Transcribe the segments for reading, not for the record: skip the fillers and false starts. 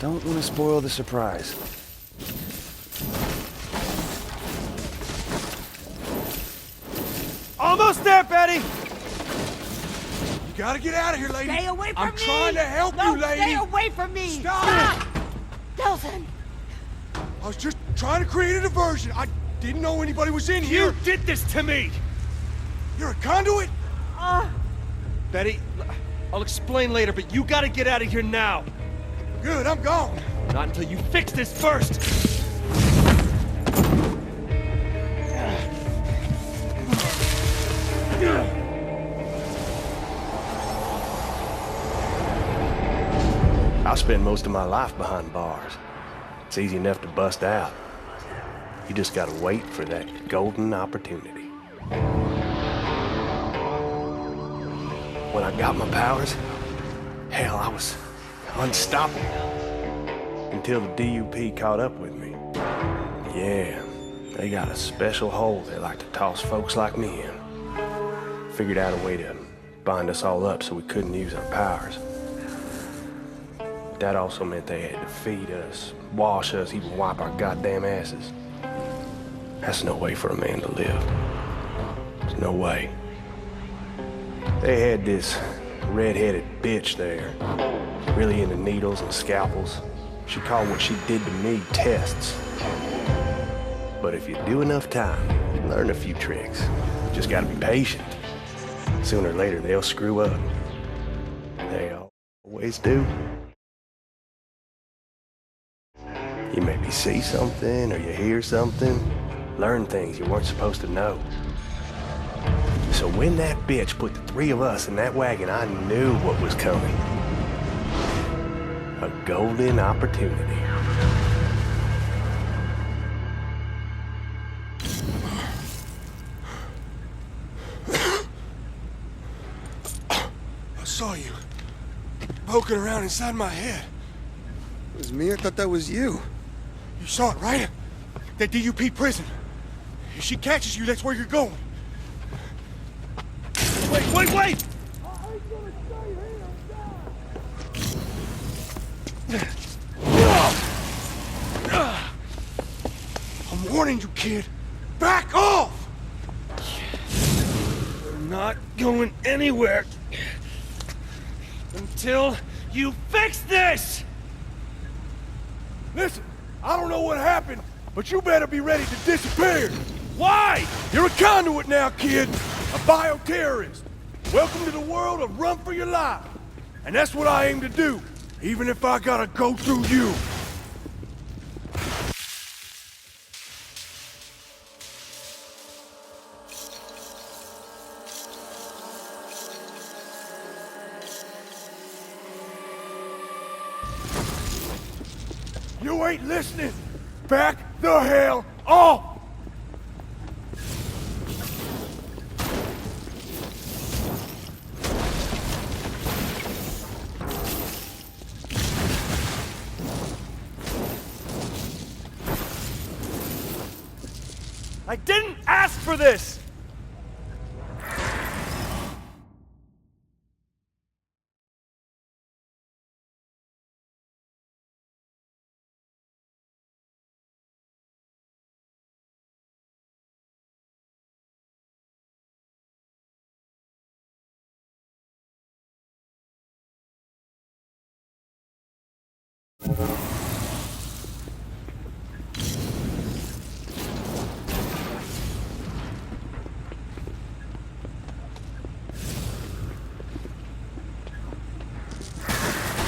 Don't want to spoil the surprise. Almost there, Betty! You gotta get out of here, lady. Stay away from me! I'm trying to help no, you, lady. Stay away from me! Stop! Delson! I was just trying to create a diversion. I didn't know anybody was in here. You did this to me! You're a conduit? Betty, I'll explain later, but you gotta get out of here now! Good, I'm gone. Not until you fix this first! I spent most of my life behind bars. It's easy enough to bust out. You just gotta wait for that golden opportunity. When I got my powers, hell, I was unstoppable. Until the DUP caught up with me. Yeah, they got a special hole they like to toss folks like me in. Figured out a way to bind us all up so we couldn't use our powers. That also meant they had to feed us, wash us, even wipe our goddamn asses. That's no way for a man to live. There's no way. They had this red-headed bitch there, really into needles and scalpels. She called what she did to me tests. But if you do enough time, you learn a few tricks. You just gotta be patient. Sooner or later, they'll screw up. They always do. You maybe see something or you hear something, learn things you weren't supposed to know. So when that bitch put the three of us in that wagon, I knew what was coming. A golden opportunity. I saw you poking around inside my head. It was me? I thought that was you. You saw it, right? That DUP prison. If she catches you, that's where you're going. Wait! I'm warning you, kid. Back off! I'm not going anywhere until you fix this! Listen, I don't know what happened, but you better be ready to disappear. Why? You're a conduit now, kid. A bioterrorist. Welcome to the world of run for your life. And that's what I aim to do, even if I gotta go through you. You ain't listening. Back the hell off! I didn't ask for this!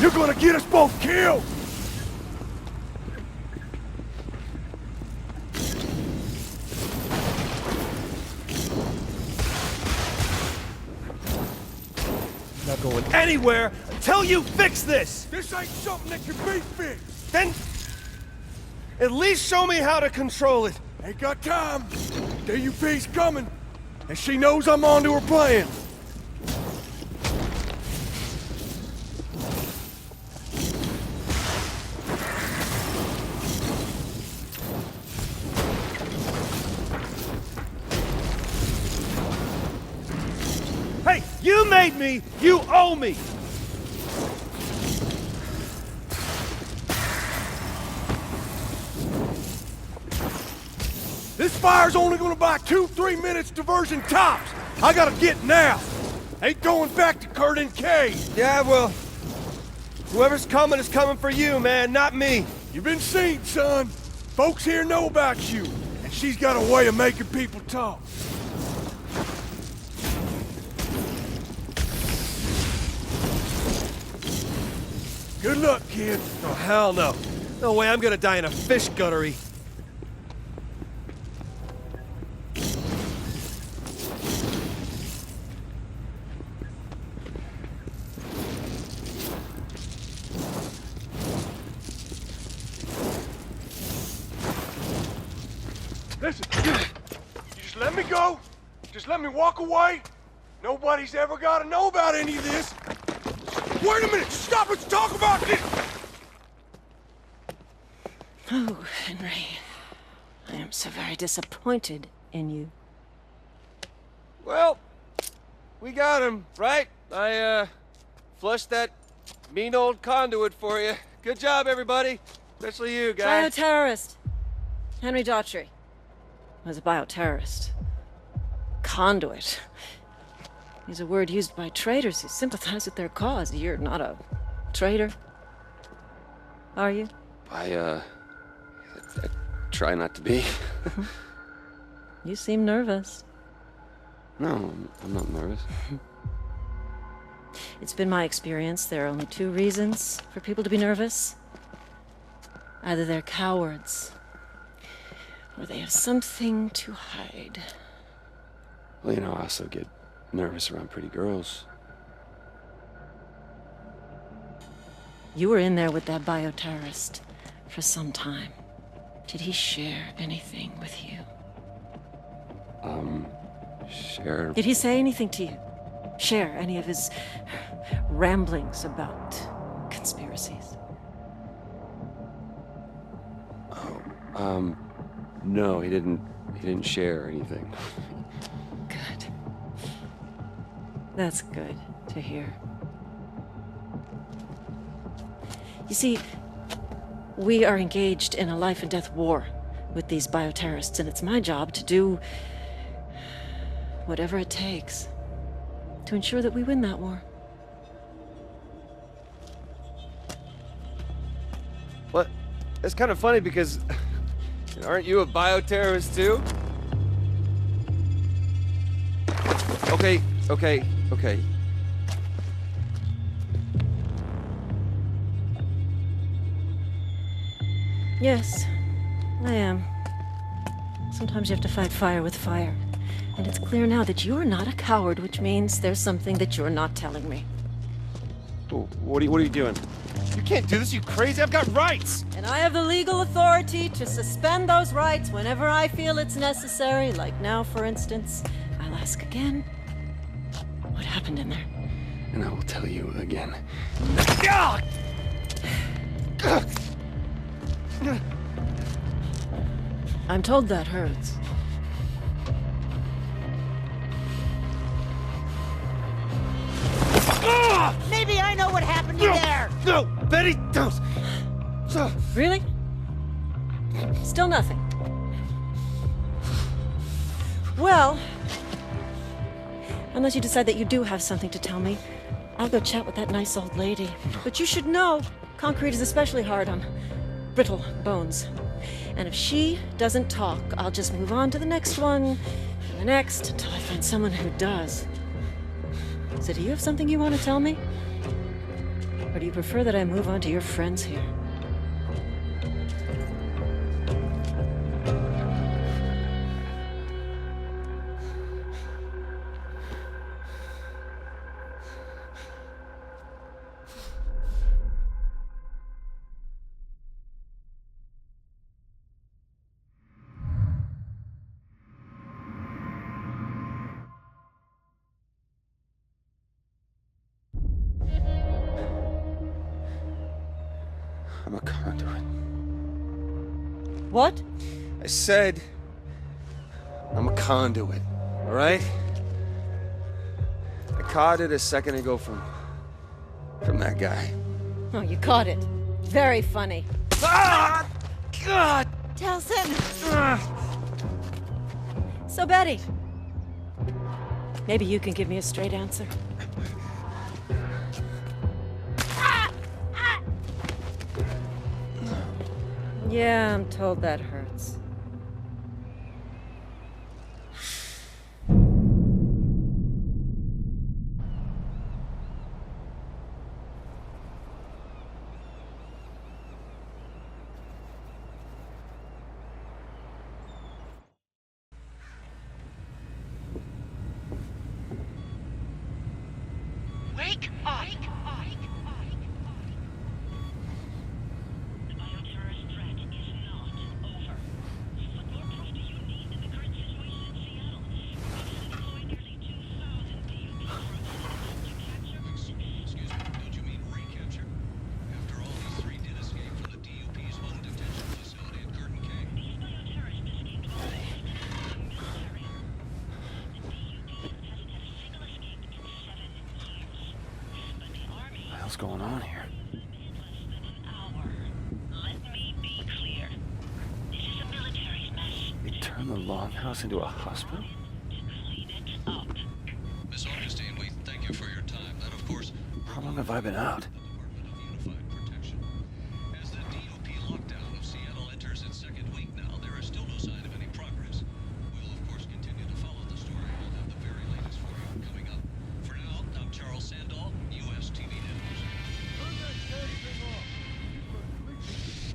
You're gonna get us both killed! I'm not going anywhere until you fix this! This ain't something that can be fixed! Then at least show me how to control it. Ain't got time. DUP's coming, and she knows I'm onto her plan. Hey, you made me, you owe me! fire's only gonna buy 2-3 minutes diversion tops. I gotta get now. Ain't going back to Curtin Cave. Yeah, well, whoever's coming is coming for you, man, not me. You've been seen, son. Folks here know about you, and she's got a way of making people talk. Good luck, kid. Oh, hell no. No way I'm gonna die in a fish guttery. Listen, you just let me go. Just let me walk away. Nobody's ever got to know about any of this. Wait a minute! Stop! Let's talk about this! Oh, Henry. I am so very disappointed in you. Well, we got him, right? I, flushed that mean old conduit for you. Good job, everybody. Especially you, guys. Bioterrorist. Henry Daughtry was a bioterrorist. Conduit. Is a word used by traitors who sympathize with their cause. You're not a traitor, are you? I try not to be. You seem nervous. No, I'm not nervous. It's been my experience there are only two reasons for people to be nervous. Either they're cowards, or they have something to hide. Well, you know, I also get nervous around pretty girls. You were in there with that bioterrorist for some time. Did he share anything with you? Share. Did he say anything to you? Share any of his ramblings about conspiracies? No, he didn't share anything. Good. That's good to hear. You see, we are engaged in a life and death war with these bioterrorists, and it's my job to do whatever it takes to ensure that we win that war. What? It's kind of funny because aren't you a bioterrorist too? Okay. Yes, I am. Sometimes you have to fight fire with fire. And it's clear now that you're not a coward, which means there's something that you're not telling me. What are you doing? You can't do this, you crazy. I've got rights. And I have the legal authority to suspend those rights whenever I feel it's necessary. Like now, for instance, I'll ask again, what happened in there? And I will tell you again. I'm told that hurts. Maybe I know what happened in there. No, Betty, don't. Really? Still nothing. Well, unless you decide that you do have something to tell me, I'll go chat with that nice old lady. But you should know, concrete is especially hard on brittle bones. And if she doesn't talk, I'll just move on to the next one, and the next, until I find someone who does. So do you have something you want to tell me? Or do you prefer that I move on to your friends here? I'm a conduit. What? I said I'm a conduit, all right? I caught it a second ago from that guy. Oh, you caught it. Very funny. Ah! God! Telson! So, Betty, maybe you can give me a straight answer. Yeah, I'm told that hurts. Wake up! The bioterrorist threat is not over. What more proof do you need in the current situation in Seattle? We've deployed nearly 2,000 DUPs for a to capture. Excuse me, don't you mean recapture? After all, these three did escape from the DUP's home detention facility at Curtin Cay. These bioterrorists escaped from the military. The DUP hasn't had a single escape in 7 years. But the army... What the hell's going on here? in less than an hour. Let me be clear. This is a military's mess. They turned the longhouse into a hospital? To clean it up. Miss Augustine, we thank you for your time. That, of course, How long have I been out? the Department of Unified Protection. As the DUP lockdown of Seattle enters its second week now, there is still no sign of any progress. We'll, of course, continue to follow the story. We'll have the very latest for you coming up. For now, I'm Charles Sandall, U.S. TV News. Turn that damn thing off. You look creepy.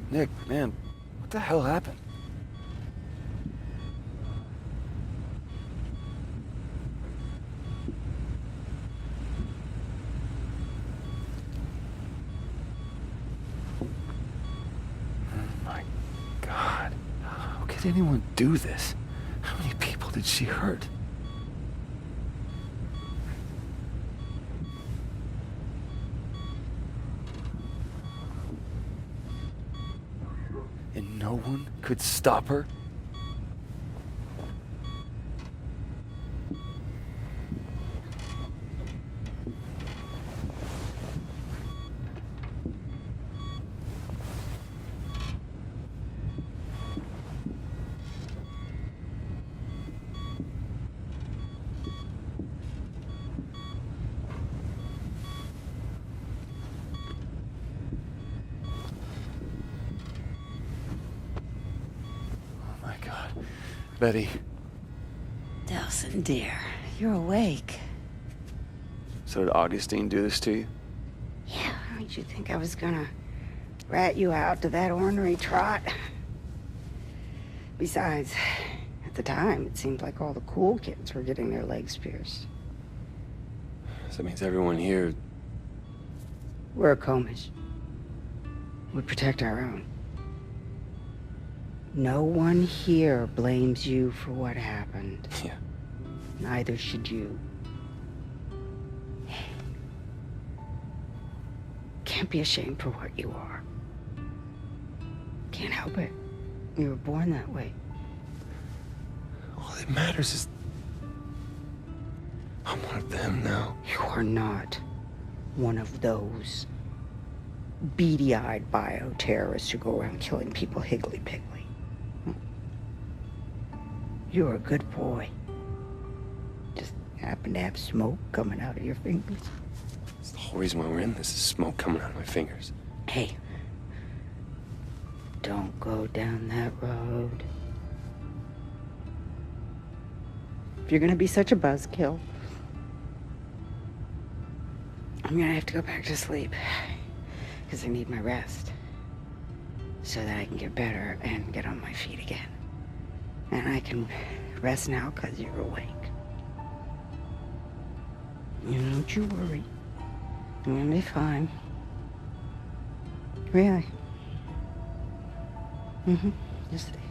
Nick, man, what the hell happened? Oh my God. How could anyone do this? How many people did she hurt? And no one could stop her? Oh my God. Betty, Delson, dear, you're awake. so did Augustine do this to you? Yeah, did you think I was gonna rat you out to that ornery trot? Besides, at the time, it seemed like all the cool kids were getting their legs pierced. So that means everyone here... We're a Comish. We protect our own. No one here blames you for what happened. Yeah. Neither should you. Can't be ashamed for what you are. Can't help it. You were born that way. All that matters is I'm one of them now. You are not one of those beady-eyed bioterrorists who go around killing people higgly-piggly. You're a good boy. Just happen to have smoke coming out of your fingers. It's the whole reason why we're in this is smoke coming out of my fingers. Hey, don't go down that road. If you're gonna be such a buzzkill, I'm gonna have to go back to sleep. Because I need my rest. So that I can get better and get on my feet again. And I can rest now because you're awake. You don't you worry. I'm gonna be fine. Really. Yes, it is.